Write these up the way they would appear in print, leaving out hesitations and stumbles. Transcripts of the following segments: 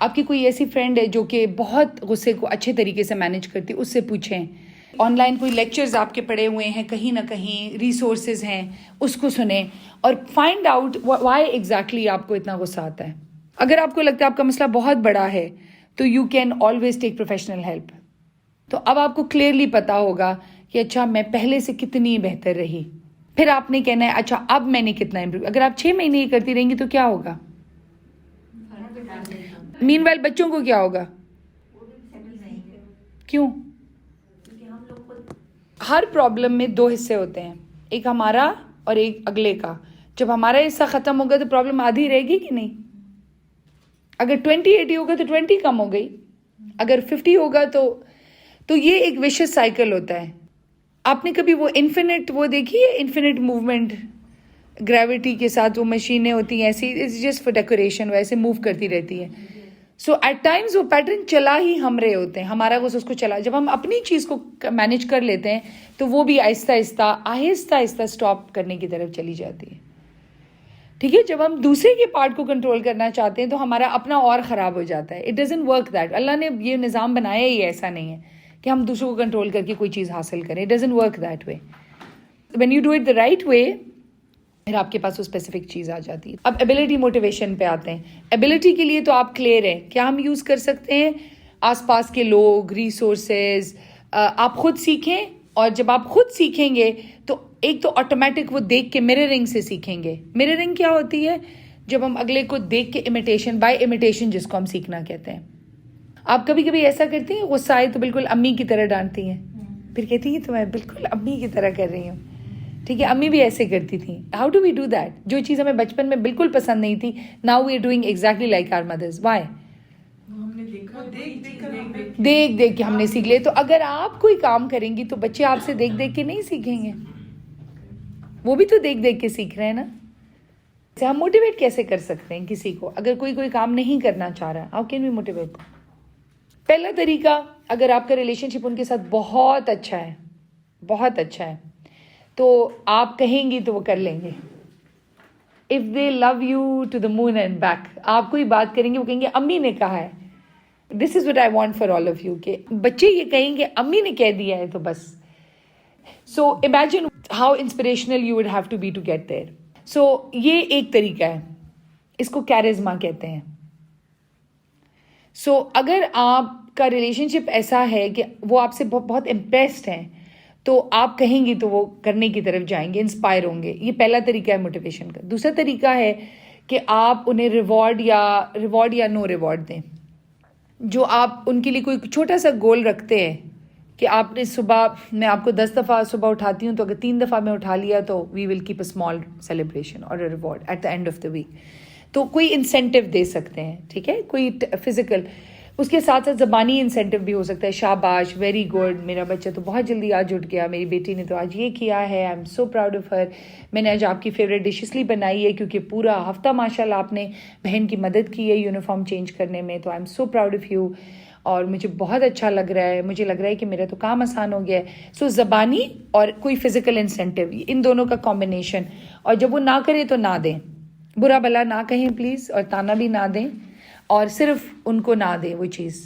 آپ کی کوئی ایسی فرینڈ ہے جو کہ بہت غصے کو اچھے طریقے سے مینیج کرتی، اس سے پوچھیں. آن لائن کوئی لیکچرز آپ کے پڑے ہوئے ہیں کہیں نہ کہیں، ریسورسز ہیں، اس کو سنیں اور فائنڈ آؤٹ وائی ایگزیکٹلی آپ کو اتنا غصہ آتا ہے. اگر آپ کو لگتا ہے آپ کا مسئلہ بہت بڑا ہے تو you can always take professional help. تو اب آپ کو کلیئرلی پتا ہوگا کہ اچھا میں پہلے سے کتنی بہتر رہی. پھر آپ نے کہنا ہے اچھا اب میں نے کتنا امپروو. اگر آپ 6 مہینے یہ کرتی رہیں گی تو کیا ہوگا؟ مین وائل بچوں کو کیا ہوگا؟ کیوں؟ ہر پرابلم میں 2 حصے ہوتے ہیں، ایک ہمارا اور ایک اگلے کا. جب ہمارا حصہ ختم ہوگا تو پرابلم آدھی رہے گی کہ نہیں؟ اگر 20-80 ہوگا تو 20 کم ہو گئی، اگر 50 ہوگا تو یہ ایک ویشس سائیکل ہوتا ہے. آپ نے کبھی وہ انفینٹ وہ دیکھی ہے، انفینٹ موومنٹ، گریوٹی کے ساتھ وہ مشینیں ہوتی ہیں ایسی، اٹس جسٹ فار ڈیکوریشن، وہ ایسے موو کرتی رہتی ہے. سو ایٹ ٹائمز وہ پیٹرن چلا ہی ہم رہے ہوتے ہیں، ہمارا غصہ اس کو چلا. جب ہم اپنی چیز کو مینیج کر لیتے ہیں تو وہ بھی آہستہ آہستہ اسٹاپ کرنے کی طرف چلی جاتی ہے. ٹھیک ہے، جب ہم دوسرے کے پارٹ کو کنٹرول کرنا چاہتے ہیں تو ہمارا اپنا اور خراب ہو جاتا ہے. It doesn't work that. اللہ نے یہ نظام بنایا ہی ایسا نہیں ہے کہ ہم دوسروں کو کنٹرول کر کے کوئی چیز حاصل کریں. It doesn't work that way. When you do it the right way پھر آپ کے پاس وہ اسپیسیفک چیز آ جاتی ہے. اب ایبلٹی موٹیویشن پہ آتے ہیں. ایبلٹی کے لیے تو آپ کلیئر ہیں، کیا ہم یوز کر سکتے ہیں؟ آس پاس کے لوگ، ریسورسز، آپ خود سیکھیں. اور جب آپ خود سیکھیں گے تو ایک تو آٹومیٹک وہ دیکھ کے مررنگ سے سیکھیں گے. مررنگ کیا ہوتی ہے؟ جب ہم اگلے کو دیکھ کے امیٹیشن بائی امیٹیشن جس کو ہم سیکھنا کہتے ہیں. آپ کبھی کبھی ایسا کرتی ہیں غصہ آئے تو بالکل امی کی طرح ڈانٹتی ہیں، پھر کہتی ہیں تو میں بالکل امی کی طرح کر رہی ہوں. ٹھیک ہے، امی بھی ایسے کرتی تھیں. How do we do that? جو چیز ہمیں بچپن میں بالکل پسند نہیں تھی، now we are doing exactly like our mothers. Why? دیکھ دیکھ کے ہم نے سیکھ لے. تو اگر آپ کوئی کام کریں گی تو بچے آپ سے دیکھ دیکھ کے نہیں سیکھیں گے، وہ بھی تو دیکھ دیکھ کے سیکھ رہے ہیں نا. ہم موٹیویٹ کیسے کر سکتے ہیں کسی کو اگر کوئی کام نہیں کرنا چاہ رہا؟ How can we motivate? پہلا طریقہ، اگر آپ کا ریلیشن شپ ان کے ساتھ بہت اچھا ہے تو آپ کہیں گی تو وہ کر لیں گے. If they love you to the moon and back, آپ کوئی بات کریں گے وہ کہیں گے امی نے کہا ہے. This is what I want for all of you, کہ بچے یہ کہیں گے امی نے کہہ دیا ہے تو بس. So imagine how inspirational you would have to be to get there. So یہ ایک طریقہ ہے، اس کو کیرزما کہتے ہیں. سو اگر آپ کا ریلیشن شپ ایسا ہے کہ وہ آپ سے بہت امپریسڈ ہیں تو آپ کہیں گی تو وہ کرنے کی طرف جائیں گے، انسپائر ہوں گے. یہ پہلا طریقہ ہے موٹیویشن کا. دوسرا طریقہ ہے کہ آپ انہیں ریوارڈ یا نو ریوارڈ دیں. جو آپ ان کے لیے کوئی چھوٹا سا گول رکھتے ہیں کہ آپ نے صبح، میں آپ کو 10 دفعہ صبح اٹھاتی ہوں تو اگر 3 دفعہ میں اٹھا لیا تو we will keep a small celebration اور a reward at the end of the week. تو کوئی انسینٹیو دے سکتے ہیں. ٹھیک ہے، کوئی فزیکل، اس کے ساتھ ساتھ زبانی انسینٹیو بھی ہو سکتا ہے. شاباش، ویری گڈ، میرا بچہ تو بہت جلدی آج اٹھ گیا، میری بیٹی نے تو آج یہ کیا ہے، I am so proud of her. میں نے آج آپ کی فیوریٹ ڈش اس لیے بنائی ہے کیونکہ پورا ہفتہ ماشاء اللہ آپ نے بہن کی مدد کی ہے یونیفارم چینج کرنے میں، تو I am so proud of you اور مجھے بہت اچھا لگ رہا ہے، مجھے لگ رہا ہے کہ میرا تو کام آسان ہو گیا ہے. سو زبانی اور کوئی فزیکل انسینٹیو، ان دونوں کا کمبینیشن. اور جب وہ نہ کرے تو نہ دیں، برا بلا نہ کہیں پلیز، اور تانا بھی نہ دیں، اور صرف ان کو نہ دیں وہ چیز.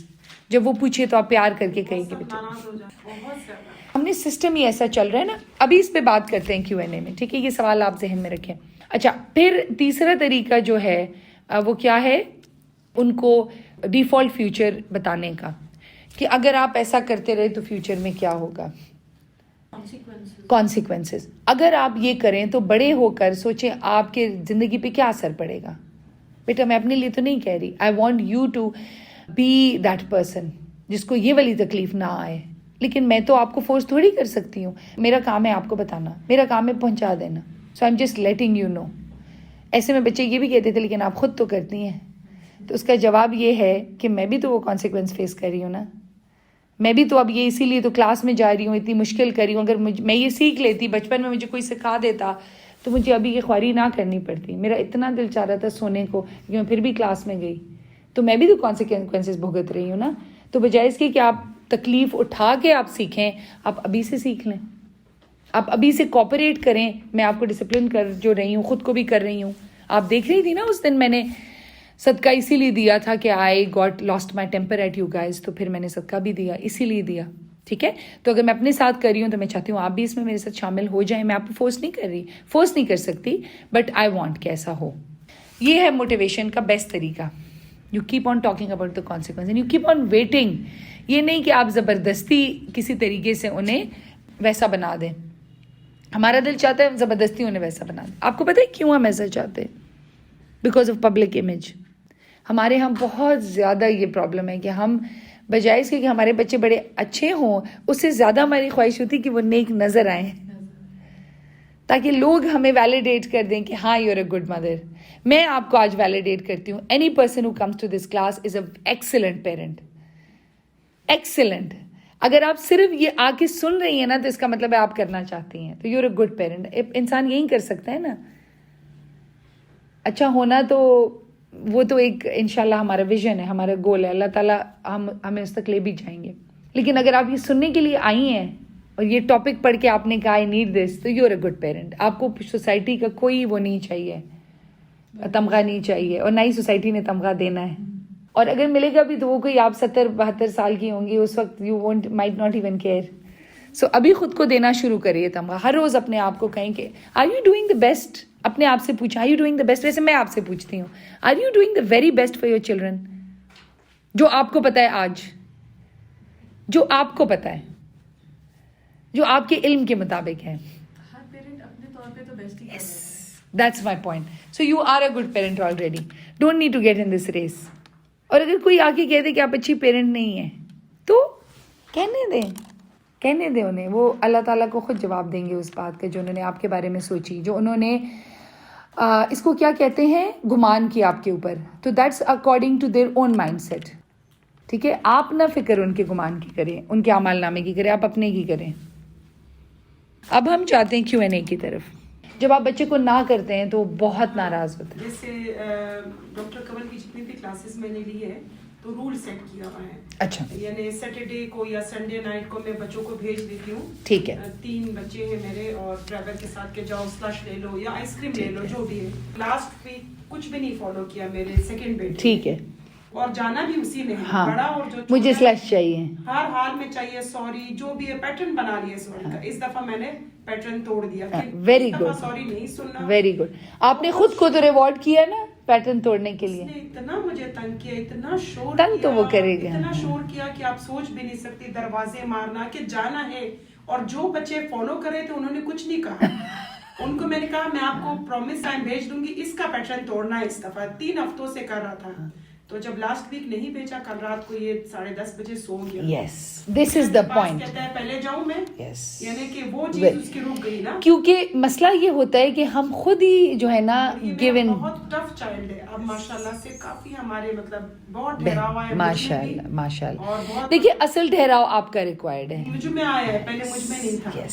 جب وہ پوچھے تو آپ پیار کر کے کہیں گے بیٹا. ہم نے سسٹم ہی ایسا چل رہا ہے نا. ابھی اس پہ بات کرتے ہیں Q&A میں. ٹھیک ہے، یہ سوال آپ ذہن میں رکھیں. اچھا، پھر تیسرا طریقہ جو ہے وہ کیا ہے؟ ان کو ڈیفالٹ فیوچر بتانے کا، کہ اگر آپ ایسا کرتے رہے تو فیوچر میں کیا ہوگا، کانسیکوینسز. اگر آپ یہ کریں تو بڑے ہو کر سوچیں آپ کے زندگی پہ کیا اثر پڑے گا. بیٹا میں اپنے لیے تو نہیں کہہ رہی، I want you to be that person جس کو یہ والی تکلیف نہ آئے، لیکن میں تو آپ کو فورس تھوڑی کر سکتی ہوں. میرا کام ہے آپ کو بتانا، میرا کام ہے پہنچا دینا. So I am just letting you know. ایسے میں بچے یہ بھی کہتے تھے لیکن آپ خود تو کرتی ہیں. تو اس کا جواب یہ ہے کہ میں بھی تو وہ کانسیکوینس فیس کر رہی ہوں نا. میں بھی تو اب یہ اسی لیے تو کلاس میں جا رہی ہوں، اتنی مشکل کر رہی ہوں. اگر میں یہ سیکھ لیتی، بچپن میں مجھے کوئی سکھا دیتا تو مجھے ابھی یہ خواری نہ کرنی پڑتی. میرا اتنا دل چاہ رہا تھا سونے کو، لیکن میں پھر بھی کلاس میں گئی. تو میں بھی تو کانسیکوینسز بھگت رہی ہوں نا. تو بجائے اس کے کہ آپ تکلیف اٹھا کے آپ سیکھیں، آپ ابھی سے سیکھ لیں، آپ ابھی سے کوپریٹ کریں. میں آپ کو ڈسپلن کر جو رہی ہوں، خود کو بھی کر رہی ہوں. آپ دیکھ رہی تھی نا اس دن میں نے صدقہ اسی لیے دیا تھا کہ I got lost my temper at you guys, تو پھر میں نے صدقہ بھی دیا, اسی لیے دیا. ٹھیک ہے, تو اگر میں اپنے ساتھ کر رہی ہوں تو میں چاہتی ہوں آپ بھی اس میں میرے ساتھ شامل ہو جائیں. میں آپ کو فورس نہیں کر رہی, فورس نہیں کر سکتی, بٹ آئی وانٹ کہ ایسا ہو. یہ ہے موٹیویشن کا بیسٹ طریقہ. You keep on talking about the consequence and you keep on waiting. یہ نہیں کہ آپ زبردستی کسی طریقے سے انہیں ویسا بنا دیں. ہمارا دل چاہتا ہے زبردستی انہیں ویسا بنا دیں. آپ کو پتہ ہے کیوں ہم ایسا چاہتے ہیں؟ Because of public image. ہمارے ہم بہت زیادہ یہ پرابلم ہے کہ ہم بجائے اس کے کہ ہمارے بچے بڑے اچھے ہوں, اس سے زیادہ ہماری خواہش ہوتی کہ وہ نیک نظر آئیں, تاکہ لوگ ہمیں ویلیڈیٹ کر دیں کہ ہاں you are a good mother. میں آپ کو آج ویلیڈیٹ کرتی ہوں, any person who comes to this class is a excellent parent. Excellent. اگر آپ صرف یہ آ کے سن رہی ہیں نا تو اس کا مطلب ہے آپ کرنا چاہتی ہیں, تو you are a good parent. انسان یہی کر سکتا ہے نا. اچھا ہونا تو وہ تو ایک انشاءاللہ ہمارا ویژن ہے, ہمارا گول ہے. اللہ تعالیٰ ہمیں اس تک لے بھی جائیں گے. لیکن اگر آپ یہ سننے کے لیے آئی ہیں اور یہ ٹاپک پڑھ کے آپ نے کہا آئی نیڈ دس, تو you are a good parent. آپ کو سوسائٹی کا کوئی وہ نہیں چاہیے, تمغہ نہیں چاہیے, اور نہ ہی سوسائٹی نے تمغہ دینا ہے. اور اگر ملے گا بھی تو وہ کوئی آپ 70-72 سال کی ہوں گی, اس وقت you won't might not even care. So ابھی خود کو دینا شروع کریے تمغہ. ہر روز اپنے آپ کو کہیں کہ are you doing the best. اپنے آپ سے پوچھیں are you doing the best. ویسے میں آپ سے پوچھتی ہوں, are you doing the very best for your children, جو آپ کو پتہ ہے آج, جو آپ کو پتہ ہے, جو آپ کے علم کے مطابق ہے. ہر پیرنٹ اپنے طور پہ تو بیسٹ ہی کرتا ہے. That's my point. So you are a good parent already. Don't need to get in this race. اور اگر کوئی آ کے کہہ دے کہ آپ اچھی پیرنٹ نہیں ہیں تو کہنے دیں انہیں. وہ اللہ تعالیٰ کو خود جواب دیں گے اس بات کا جو انہوں نے آپ کے بارے میں سوچی, جو انہوں نے اس کو کیا کہتے ہیں, گمان کیا آپ کے اوپر. تو that's according to their own mindset. ٹھیک ہے, آپ نہ فکر ان کے گمان کی کریں, ان کے اعمال نامے کی کریں, آپ اپنے کی کریں. اب ہم چاہتے ہیں Q&A کی طرف. جب آپ بچے کو نہ کرتے ہیں تو بہت ناراض ہوتے ہیں. جیسے ڈاکٹر کنول کی جتنی بھی کلاسز میں نے لی ہے تو رول سیٹ کیا ہوا ہے. اچھا, یعنی سیٹرڈے کو یا سنڈے نائٹ کو میں بچوں کو بھیج دیتی ہوں. ٹھیک ہے. 3 بچے ہیں میرے, اور ڈرائیور کے ساتھ کہ جاؤ سلش لے لو یا آئس کریم لے لو, جو بھی ہے. لاسٹ ویک کچھ بھی نہیں فالو کیا میرے سیکنڈ بیٹے. ٹھیک ہے. اور جانا بھی اسی نے ہے. بڑا اور جو مجھے سلش چاہیے, ہر حال میں چاہیے, سوری جو بھی ہے پیٹرن بنا لیا سوری کا. اس دفعہ میں نے پیٹرن توڑ دیا. ویری گڈ, سوری نہیں سننا. Very good. آپ نے خود کو تو ریوارڈ کیا نا پیٹرن توڑنے کے لیے. اتنا مجھے تنگ کیا, اتنا شور تنگ تو وہ کرے گا, اتنا شور کیا کہ آپ سوچ بھی نہیں سکتی. دروازے مارنا کہ جانا ہے, اور جو بچے فالو کرے تھے انہوں نے کچھ نہیں کہا. ان کو میں نے کہا میں آپ کو پرومس ٹائم بھیج دوں گی, اس کا پیٹرن توڑنا ہے. اس دفعہ 3 ہفتوں سے کر رہا تھا, تو جب لاسٹ ویک نہیں بھیجا, کل رات کو یہ 10:30 بجے سو گیا. یس, دس از دا پوائنٹ. کہتا ہے پہلے جاؤں میں. یس, یعنی کہ وہ چیز اس کی رک گئی نا. کیونکہ مسئلہ یہ ہوتا ہے کہ ہم خود ہی جو ہے نا گیون. بہت ٹف چائلڈ ہے. اب ماشاءاللہ سے کافی ہمارے مطلب بہت ٹھہراؤ ہے. ماشاءاللہ ماشاءاللہ. دیکھیے اصل ٹھہراؤ آپ کا ریکوائرڈ ہے. مجھ میں آیا ہے, پہلے مجھ میں نہیں تھا.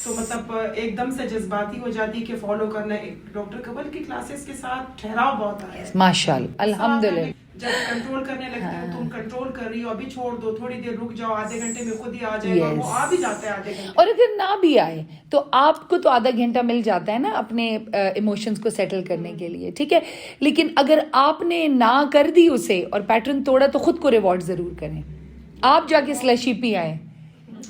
تو مطلب ایک دم سے جذباتی ہو جاتی کہ فالو کرنا ہے. ڈاکٹر کنول کی کلاسز کے ساتھ ٹھہراؤ بہت آیا ہے ماشاءاللہ, الحمدللہ. جب کنٹرول کرنے لگتی ہوں, تم کنٹرول کر رہی ہو, ابھی چھوڑ دو, تھوڑی دیر رک جاؤ, آدھے گھنٹے میں خود ہی آ جائے گا. وہ آ بھی جاتا ہے آدھے گھنٹے. اور اگر نہ بھی آئے تو آپ کو تو آدھا گھنٹہ مل جاتا ہے نا اپنے ایموشنز کو سیٹل کرنے کے لیے. ٹھیک ہے, لیکن اگر آپ نے نہ کر دی اسے اور پیٹرن توڑا تو خود کو ریوارڈ ضرور کریں. آپ جا کے سلشی پی آئے,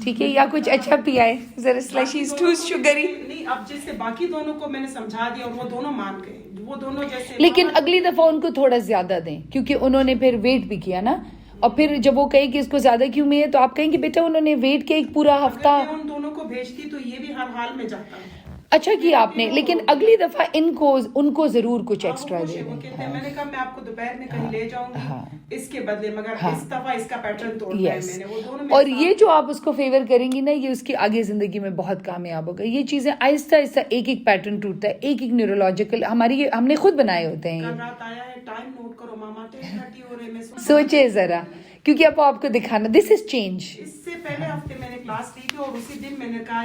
ٹھیک ہے, یا کچھ اچھا پی آئے. ذرا سلشی از ٹو شوگری. نہیں, اب جیسے باقی دونوں کو میں نے سمجھا دیا اور وہ دونوں مان گئے. وہ دونوں جیسے, لیکن اگلی دفعہ ان کو تھوڑا زیادہ دیں, کیونکہ انہوں نے پھر ویٹ بھی کیا نا. اور پھر جب وہ کہے کہ اس کو زیادہ کیوں میں ہے, تو آپ کہیں گے بیٹا انہوں نے ویٹ کیا ایک پورا ہفتہ. میں ان دونوں کو بھیجتی تو یہ بھی ہر حال میں جاتا. اچھا کیا آپ نے, لیکن اگلی دفعہ ان کو ضرور کچھ ایکسٹرا دے دیں. میں نے کہا میں آپ کو دوپہر میں کہیں لے جاؤں گی اس کے بدلے, مگر اس دفعہ اس کا پیٹرن توڑنا ہے میں نے. وہ دونوں, اور یہ جو آپ اس کو فیور کریں گی نا, یہ اس کی آگے زندگی میں بہت کامیاب ہوگا. یہ چیزیں آہستہ آہستہ ایک ایک پیٹرن ٹوٹتا ہے, ایک ایک نیورولوجیکل ہماری ہم نے خود بنائے ہوتے ہیں. کل رات آیا ہے, ٹائم نوٹ کرو ماما, 10:30 ہو رہے. میں سوچے ذرا, کیونکہ آپ کو دکھانا دس از چینج. اس سے پہلے ہفتے میں نے کلاس لی تھی اور اسی دن میں نے کہا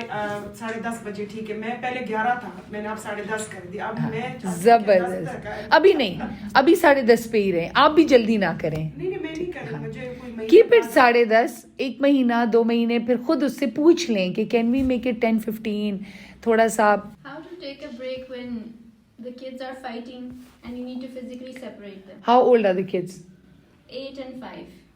10:30 بجے ٹھیک ہے. میں پہلے 11 تھا, میں نے اب 10:30 کر دیا. اب میں زبردست, ابھی نہیں, ابھی 10:30 پہ ہی رہیں. آپ بھی جلدی نہ کریں. نہیں میں نہیں کر رہی, مجھے کوئی کیپ اٹ 10:30, 1 مہینہ 2 مہینے, پھر خود اس سے پوچھ لیں کہ کین وی میک اٹ 10-15 تھوڑا سا. How to take a break when The kids are fighting and you need to physically separate them. How old are the kids? 8 and 5.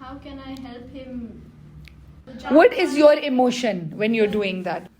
How can I help him? What is your emotion when you're doing that?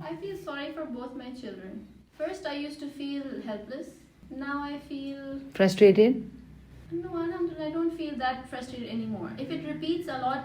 I feel sorry for both my children. First I used to feel helpless. Now I feel... Frustrated? No, Alhamdulillah, I don't feel that frustrated anymore. If it repeats a lot,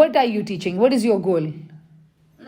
What are you teaching? What is your goal?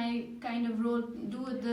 I kind of do the...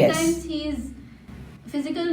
yes. Sometimes he is physical.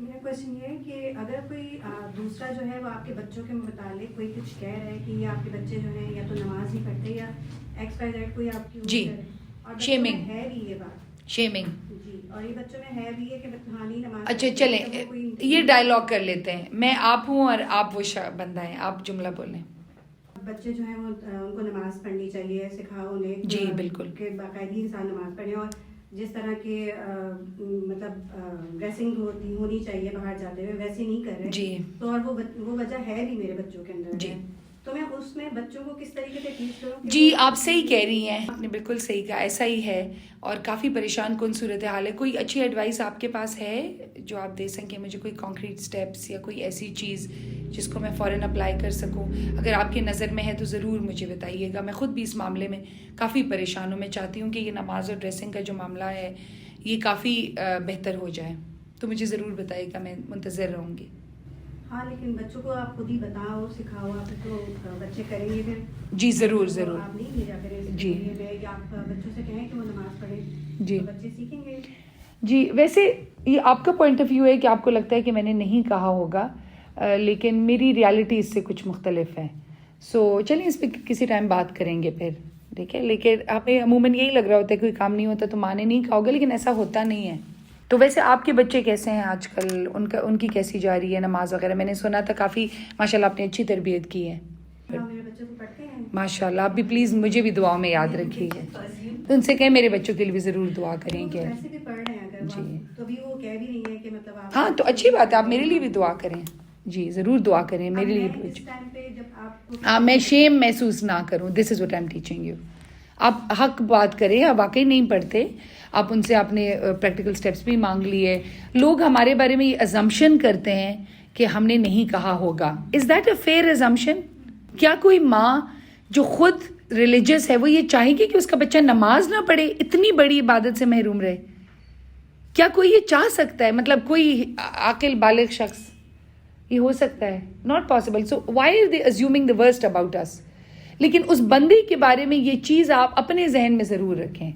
میرا question یہ ہے کہ اگر کوئی دوسرا جو ہے وہ آپ کے بچوں کے متعلق کوئی کچھ کہہ رہا ہے کہ یہ آپ کے بچے جو ہیں یا تو نماز نہیں پڑھتے یا ایکس وائی زیڈ کوئی آپ کی جی شیمنگ ہے بھی یہ بات شیمنگ جی اور یہ بچوں میں ہے بھی ہے کہ ہاں نہیں نماز اچھا چلیں یہ ڈائلاگ کر لیتے ہیں میں آپ ہوں اور آپ وہ بندہ ہیں آپ جملہ بولیں بچے جو ہیں وہ ان کو نماز پڑھنی چاہیے سکھاؤ انہیں جی بالکل کہ باقاعدگی کے ساتھ نماز پڑھیں اور جس طرح کے مطلب ڈریسنگ ہونی چاہیے باہر جاتے ہوئے ویسے نہیں کر رہے جی تو اور وہ وجہ ہے بھی میرے بچوں کے اندر جی تو میں اس میں بچوں کو کس طریقے سے ٹیچ کروں جی آپ صحیح کہہ رہی ہیں آپ نے بالکل صحیح کہا ایسا ہی ہے اور کافی پریشان کن صورتحال ہے کوئی اچھی ایڈوائس آپ کے پاس ہے جو آپ دے سکیں مجھے کوئی کانکریٹ سٹیپس یا کوئی ایسی چیز جس کو میں فوراً اپلائی کر سکوں اگر آپ کی نظر میں ہے تو ضرور مجھے بتائیے گا میں خود بھی اس معاملے میں کافی پریشان ہوں میں چاہتی ہوں کہ یہ نماز اور ڈریسنگ کا جو معاملہ ہے یہ کافی بہتر ہو جائے تو مجھے ضرور بتائیے گا میں منتظر رہوں گی ہاں لیکن بچوں کو آپ خود ہی بتاؤ سکھاؤ آپ تو بچے کریں گے پھر جی ضرور ضرور آپ نہیں بھیجا کریں جی یا آپ بچوں سے کہیں کہ وہ نماز پڑھیں جی بچے سیکھیں گے جی ویسے یہ آپ کا پوائنٹ آف ویو ہے کہ آپ کو لگتا ہے کہ میں نے نہیں کہا ہوگا لیکن میری ریالٹی اس سے کچھ مختلف ہے سو چلیے اس پہ کسی ٹائم بات کریں گے پھر ٹھیک ہے لیکن ہمیں عموماً یہی لگ رہا ہوتا ہے کوئی کام نہیں ہوتا تو ماں نے نہیں کہا ہوگا لیکن ایسا ہوتا نہیں ہے تو ویسے آپ کے بچے کیسے ہیں آج کل ان کی کیسی جا رہی ہے نماز وغیرہ میں نے سنا تھا کافی ماشاء اللہ آپ نے اچھی تربیت کی ہے میرے بچے کو پڑھتے ہیں ماشاء اللہ آپ بھی پلیز مجھے بھی دعاؤں میں یاد رکھیے تو ان سے کہیں میرے بچوں کے لیے بھی ضرور دعا کریں گے ویسے بھی پڑھ رہے ہیں اگر جی تو بھی وہ کہہ بھی رہی ہیں کہ مطلب آپ ہاں تو اچھی بات ہے آپ میرے لیے بھی دعا کریں جی ضرور دعا کریں میرے لیے بھی اس ٹائم پہ جب آپ ہاں میں شیم محسوس نہ کروں this is what I am teaching you آپ حق بات کریں آپ واقعی نہیں پڑھتے آپ ان سے آپ نے پریکٹیکل اسٹیپس بھی مانگ لیے لوگ ہمارے بارے میں یہ ازمپشن کرتے ہیں کہ ہم نے نہیں کہا ہوگا is that a fair assumption کیا کوئی ماں جو خود ریلیجس ہے وہ یہ چاہے گی کہ اس کا بچہ نماز نہ پڑھے اتنی بڑی عبادت سے محروم رہے کیا کوئی یہ چاہ سکتا ہے مطلب کوئی عاقل بالغ شخص یہ ہو سکتا ہے not possible so why are they assuming the worst about us لیکن اس بندے کے بارے میں یہ چیز آپ اپنے ذہن میں ضرور رکھیں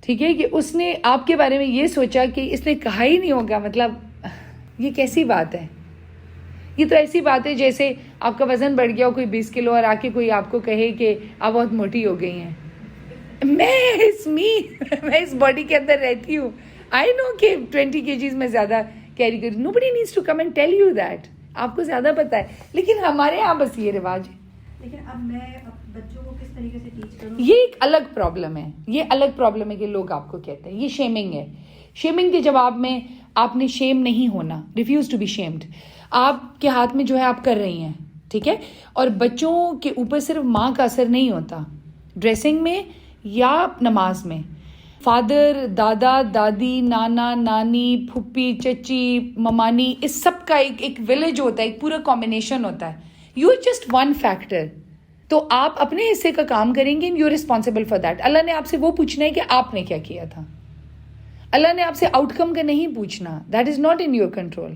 ٹھیک ہے کہ اس نے آپ کے بارے میں یہ سوچا کہ اس نے کہا ہی نہیں ہوگا مطلب یہ کیسی بات ہے یہ تو ایسی بات ہے جیسے آپ کا وزن بڑھ گیا ہو کوئی 20 کلو اور آ کے کوئی آپ کو کہے کہ آپ بہت موٹی ہو گئی ہیں میں اس باڈی کے اندر رہتی ہوں آئی نو کہ 20 kgs میں زیادہ کیری کر nobody needs to come and tell you that آپ کو زیادہ پتا ہے لیکن ہمارے یہاں بس یہ رواج ہے لیکن اب میں بچوں کو کس طریقے سے ٹیچ کروں یہ ایک الگ پرابلم ہے یہ الگ پرابلم ہے کہ لوگ آپ کو کہتے ہیں یہ شیمنگ ہے شیمنگ کے جواب میں آپ نے شیم نہیں ہونا ریفیوز ٹو بی شیمڈ آپ کے ہاتھ میں جو ہے آپ کر رہی ہیں ٹھیک ہے اور بچوں کے اوپر صرف ماں کا اثر نہیں ہوتا ڈریسنگ میں یا نماز میں فادر دادا دادی نانا نانی پھپھی چچی ممانی اس سب کا ایک ولیج ہوتا ہے ایک پورا کمبینیشن ہوتا ہے you are just one factor تو آپ اپنے حصے کا کام کریں گے you are responsible for that اللہ نے آپ سے وہ پوچھنا ہے کہ آپ نے کیا کیا تھا اللہ نے آپ سے آؤٹ کم کا نہیں پوچھنا that is not in your control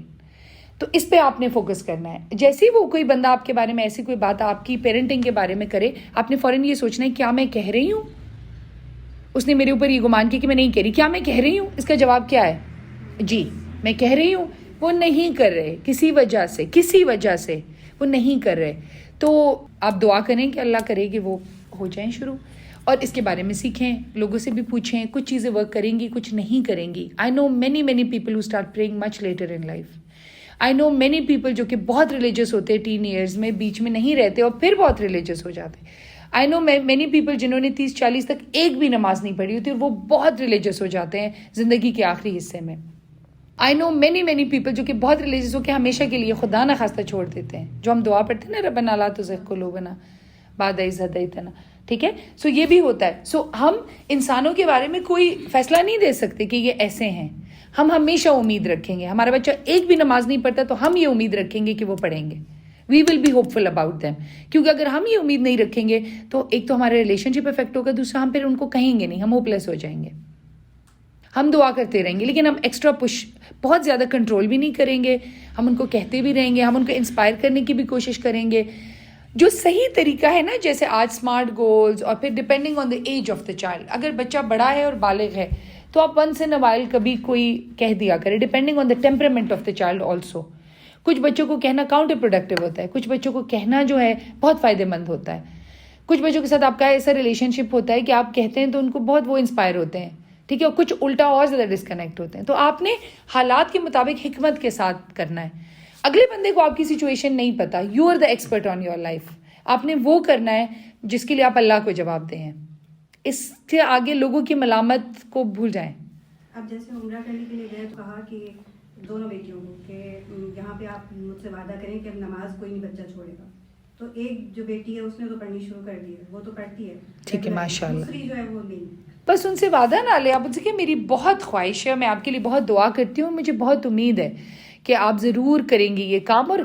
تو اس پہ آپ نے فوکس کرنا ہے جیسے ہی وہ کوئی بندہ آپ کے بارے میں ایسی کوئی بات آپ کی پیرنٹنگ کے بارے میں کرے آپ نے فوراً یہ سوچنا ہے کیا میں کہہ رہی ہوں اس نے میرے اوپر یہ گمان کیا کہ میں نہیں کہہ رہی کیا میں کہہ رہی ہوں اس کا جواب کیا ہے جی میں کہہ رہی ہوں وہ نہیں کر رہے کسی وجہ سے وہ نہیں کر رہے تو آپ دعا کریں کہ اللہ کرے کہ وہ ہو جائیں شروع اور اس کے بارے میں سیکھیں لوگوں سے بھی پوچھیں کچھ چیزیں ورک کریں گی کچھ نہیں کریں گی I know many people who start praying much later in life I know many people جو کہ بہت ریلیجس ہوتے ہیں ٹین ایئرز میں بیچ میں نہیں رہتے اور پھر بہت ریلیجس ہو جاتے آئی نو مینی پیپل جنہوں نے 30-40 تک ایک بھی نماز نہیں پڑھی ہوتی اور وہ بہت ریلیجس ہو جاتے ہیں زندگی کے آخری حصے میں آئی نو مینی پیپل جو کہ بہت ریلیجس ہو کے ہمیشہ کے لیے خدا نہ خواستہ چھوڑ دیتے ہیں جو ہم دعا پڑھتے ہیں نا ربنا لا تزغ قلوبنا بعد اذ ہدیتنا ٹھیک ہے سو یہ بھی ہوتا ہے سو ہم انسانوں کے بارے میں کوئی فیصلہ نہیں دے سکتے کہ یہ ایسے ہیں ہم ہمیشہ امید رکھیں گے ہمارا بچہ ایک بھی نماز نہیں پڑھتا تو ہم یہ امید رکھیں گے کہ وہ پڑھیں گے we will be hopeful about them کیونکہ اگر ہم یہ امید نہیں رکھیں گے تو ایک تو ہمارا ریلیشن شپ افیکٹ ہوگا دوسرا ہم پھر ان کو کہیں گے نہیں ہم ہوپ لیس ہو جائیں گے ہم دعا کرتے رہیں گے لیکن ہم ایکسٹرا پش بہت زیادہ کنٹرول بھی نہیں کریں گے ہم ان کو کہتے بھی رہیں گے ہم ان کو انسپائر کرنے کی بھی کوشش کریں گے جو صحیح طریقہ ہے نا جیسے آج اسمارٹ گولز اور پھر depending on the age of the child اگر بچہ بڑا ہے اور بالغ ہے تو آپ ونس ان اے وائل کبھی کوئی کہہ دیا کرے, depending on the temperament of the child also. کچھ بچوں کو کہنا کاؤنٹر پروڈکٹیو ہوتا ہے, کچھ بچوں کو کہنا جو ہے بہت فائدے مند ہوتا ہے. کچھ بچوں کے ساتھ آپ کا ایسا ریلیشن شپ ہوتا ہے کہ آپ کہتے ہیں تو ان کو بہت وہ انسپائر ہوتے ہیں, ٹھیک ہے, اور کچھ الٹا اور زیادہ ڈسکنیکٹ ہوتے ہیں. تو آپ نے حالات کے مطابق حکمت کے ساتھ کرنا ہے. اگلے بندے کو آپ کی سچویشن نہیں پتا, you are the expert on your life. آپ نے وہ کرنا ہے جس کے لیے آپ اللہ کو جواب دیں. اس سے آگے لوگوں کی ملامت کو بھول جائیں. اب جیسے عمرہ کرنے کے لیے گئے تو کہا کہ دونوں بیٹیوں کو کہ یہاں پہ آپ مجھ سے وعدہ کریں کہ اب نماز کوئی نہیں بچہ چھوڑے گا. تو ایک جو بیٹی ہے اس نے تو پڑھنی شروع کر دی ہے, وہ تو پڑھتی ہے, ٹھیک ہے, ماشاء اللہ. دوسری جو ہے وہ نہیں. بس ان سے وعدہ نہ لے, آپ ان سے کہ میری بہت خواہش ہے, میں آپ کے لیے بہت دعا کرتی ہوں, مجھے بہت امید ہے کہ آپ ضرور کریں گی یہ کام. اور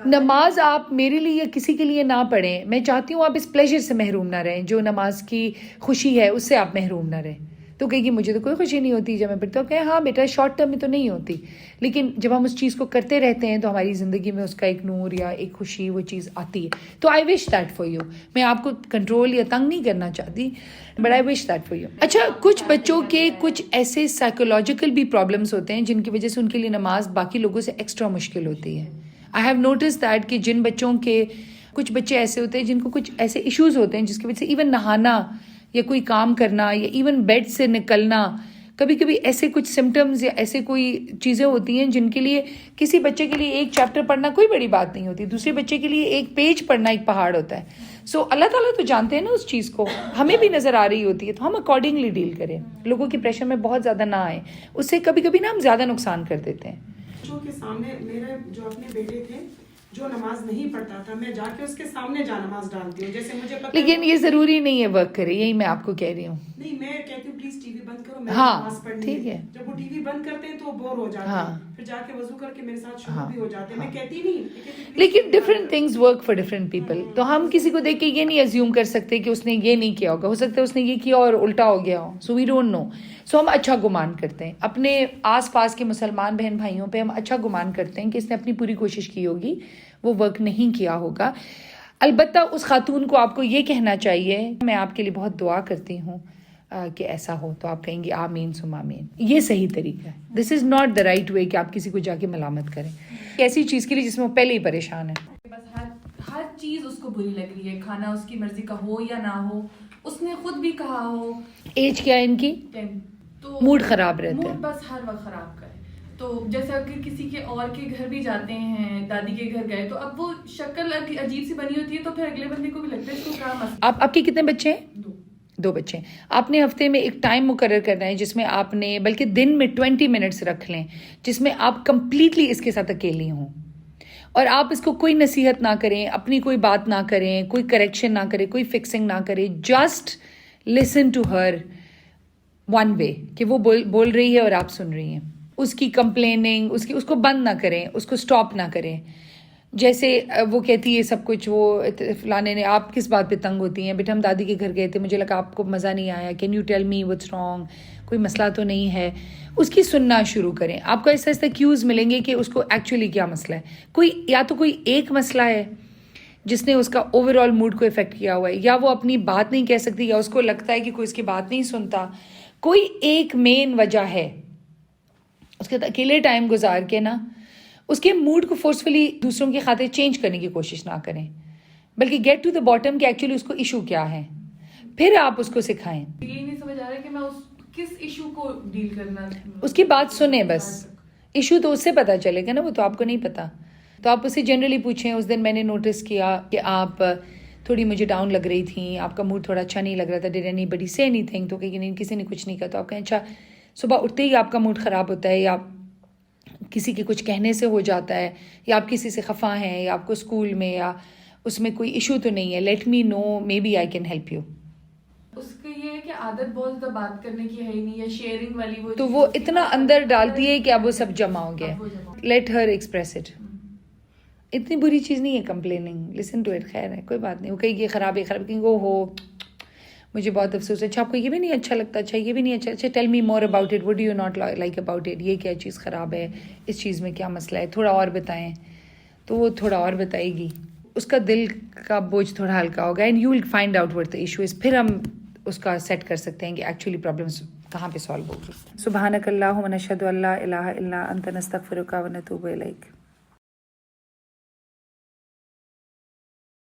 نماز آپ میرے لیے یا کسی کے لیے نہ پڑھیں, میں چاہتی ہوں آپ اس پلیجر سے محروم نہ رہیں, جو نماز کی خوشی ہے اس سے آپ محروم نہ رہیں. تو کہے گی مجھے تو کوئی خوشی نہیں ہوتی جب میں پڑھتی ہوں. کہیں ہاں بیٹا, شارٹ ٹرم میں تو نہیں ہوتی, لیکن جب ہم اس چیز کو کرتے رہتے ہیں تو ہماری زندگی میں اس کا ایک نور یا ایک خوشی وہ چیز آتی ہے. تو آئی وش دیٹ فار یو. میں آپ کو کنٹرول یا تنگ نہیں کرنا چاہتی, but I wish that for you. اچھا, کچھ بچوں کے کچھ ایسے سائیکولوجیکل بھی پرابلمس ہوتے ہیں جن کی وجہ سے ان کے لیے نماز باقی لوگوں سے ایکسٹرا مشکل ہوتی ہے. آئی ہیو نوٹس دیٹ کہ جن بچوں کے کچھ بچے ایسے ہوتے ہیں جن کو کچھ ایسے ایشوز ہوتے ہیں جس کی وجہ سے ایون نہانا یا کوئی کام کرنا یا ایون بیڈ سے نکلنا, کبھی کبھی ایسے کچھ سمٹمز یا ایسے کوئی چیزیں ہوتی ہیں جن کے لیے کسی بچے کے لیے ایک چیپٹر پڑھنا کوئی بڑی بات نہیں ہوتی, دوسرے بچے کے لیے ایک پیج پڑھنا ایک پہاڑ ہوتا ہے. سو اللہ تعالیٰ تو جانتے ہیں نا اس چیز کو, ہمیں بھی نظر آ رہی ہوتی ہے, تو ہم اکارڈنگلی ڈیل کریں, لوگوں کی پریشر میں بہت زیادہ نہ آئیں. اس سے کبھی کبھی نا ہم زیادہ نقصان کر دیتے ہیں. بچوں کے سامنے میرے جو اپنے بیٹے تھے جو نماز نہیں پڑھتا تھا, میں جا کے اس کے سامنے جا نماز ڈالتی ہوں, جیسے مجھے پتہ. لیکن یہ ضروری نہیں ہے ورک کرے, یہی میں آپ کو کہہ رہی ہوں. نہیں, میں کہتی ہوں پلیز ٹی وی بند کرو, میں ہاں, نماز پڑھنی ٹھیک ہے. جب وہ ٹی وی بند کرتے ہیں تو وہ بور ہو جاتے ہیں, پھر جا کے وضو کر کے میرے ساتھ شروع بھی ہو جاتے ہیں. میں کہتی نہیں, لیکن different things work for different people. تو ہم کسی کو دیکھ کے یہ نہیں ازیوم کر سکتے کہ اس نے یہ نہیں کیا ہوگا, ہو سکتا ہے اس نے یہ کیا اور الٹا ہو گیا ہو. سو وی ڈونٹ نو. سو ہم اچھا گمان کرتے ہیں اپنے آس پاس کے مسلمان بہن بھائیوں پہ, ہم اچھا گمان کرتے ہیں کہ اس نے اپنی پوری کوشش کی ہوگی, وہ ورک نہیں کیا ہوگا. البتہ اس خاتون کو آپ کو یہ کہنا چاہیے, میں آپ کے لیے بہت دعا کرتی ہوں کہ ایسا ہو, تو آپ کہیں گے آمین سم آمین. یہ صحیح طریقہ ہے. This is not the right way کہ آپ کسی کو جا کے ملامت کریں ایسی چیز کے لیے جس میں وہ پہلے ہی پریشان ہے. بس ہر چیز اس کو بری لگ رہی ہے, کھانا اس کی مرضی کا ہو یا نہ ہو, اس نے خود بھی کہا ہو. ایج کیا ہے ان کی؟ 10. تو موڈ خراب رہتا ہے, موڈ بس ہر وقت خراب کرے. تو جیسا کہ کسی کے اور کے گھر بھی جاتے ہیں, دادی کے گھر گئے تو اب وہ شکل عجیب سی بنی ہوتی ہے, تو پھر اگلے بندے کو بھی لگتا ہے اس کو کیا مسئلہ. آپ کے کتنے بچے ہیں؟ 2 بچے. آپ نے ہفتے میں ایک ٹائم مقرر کرنا ہے جس میں آپ نے, بلکہ دن میں 20 منٹس رکھ لیں جس میں آپ کمپلیٹلی اس کے ساتھ اکیلی ہوں, اور آپ اس کو کوئی نصیحت نہ کریں, اپنی کوئی بات نہ کریں, کوئی کریکشن نہ کریں, کوئی فکسنگ نہ کریں. Just listen to her one way کہ وہ بول رہی ہے اور آپ سن رہی ہیں. اس کی کمپلیننگ, اس کو بند نہ کریں, اس کو اسٹاپ نہ کریں. جیسے وہ کہتی ہے سب کچھ, وہ فلانے نے, آپ کس بات پہ تنگ ہوتی ہیں؟ بیٹا ہم دادی کے گھر گئے تھے, مجھے لگا آپ کو مزہ نہیں آیا, can you tell me what's wrong, کوئی مسئلہ تو نہیں ہے. اس کی سننا شروع کریں. آپ کو ایسا ایسا کیوز ملیں گے کہ اس کو ایکچولی کیا مسئلہ ہے. کوئی یا تو کوئی ایک مسئلہ ہے جس نے اس کا اوور آل موڈ کو افیکٹ کیا ہوا ہے, یا وہ اپنی بات نہیں کہہ سکتی, یا اس کو لگتا ہے کہ کوئی اس کی بات نہیں سنتا. کوئی ایک مین وجہ ہے. اس کے اکیلے ٹائم گزار کے نا اس کے موڈ کو فورسفلی دوسروں کی خاطر چینج کرنے کی کوشش نہ کریں, بلکہ گیٹ ٹو دا باٹم کہ ایکچولی اس کو ایشو کیا ہے, پھر آپ اس کو سکھائیں. یہ نہیں سمجھ آ رہا کہ میں کس ایشو کو ڈیل کرنا, اس کی بات سنیں بس. ایشو تو اس سے پتہ چلے گا نا, وہ تو آپ کو نہیں پتا. تو آپ اسے جنرلی پوچھیں, اس دن میں نے نوٹس کیا کہ آپ تھوڑی مجھے ڈاؤن لگ رہی تھیں, آپ کا موڈ تھوڑا اچھا نہیں لگ رہا تھا, ڈیڈ اینی بڈی سے اینی تھنگ, تو کہ نہیں کسی نے کچھ نہیں کہا. تو آپ کہیں اچھا صبح اٹھتے ہی آپ کا موڈ خراب ہوتا ہے, یا کسی کے کچھ کہنے سے ہو جاتا ہے, یا آپ کسی سے خفا ہیں, یا آپ کو اسکول میں یا اس میں کوئی ایشو تو نہیں ہے, let me know, maybe I can help you. اس کا یہ ہے کہ عادت بہت زیادہ بات کرنے کی ہے ہی نہیں, یا شیئرنگ والی, وہ تو وہ اتنا اندر ڈالتی ہے کہ اب وہ سب جمع ہو گیا. Let her express it. اتنی بری چیز نہیں ہے کمپلیننگ, لسن ٹو اٹ. خیر ہے, کوئی بات نہیں. وہ کہیں گے خراب ہے, خراب کہیں گے ہو مجھے بہت افسوس ہے, اچھا آپ کو یہ بھی نہیں اچھا لگتا, اچھا یہ بھی نہیں اچھا, اچھا tell me more about it, what do you not like about it, یہ کیا چیز خراب ہے, اس چیز میں کیا مسئلہ ہے, تھوڑا اور بتائیں. تو وہ تھوڑا اور بتائے گی, اس کا دل کا بوجھ تھوڑا ہلکا ہوگا, and you will find out what the issue is. پھر ہم اس کا سیٹ کر سکتے ہیں کہ ایکچولی پرابلمس کہاں پہ سالو ہوگی. سبحانک اللہم نشہد ان لا الہ الا انت نستغفرک و نتوب الیک.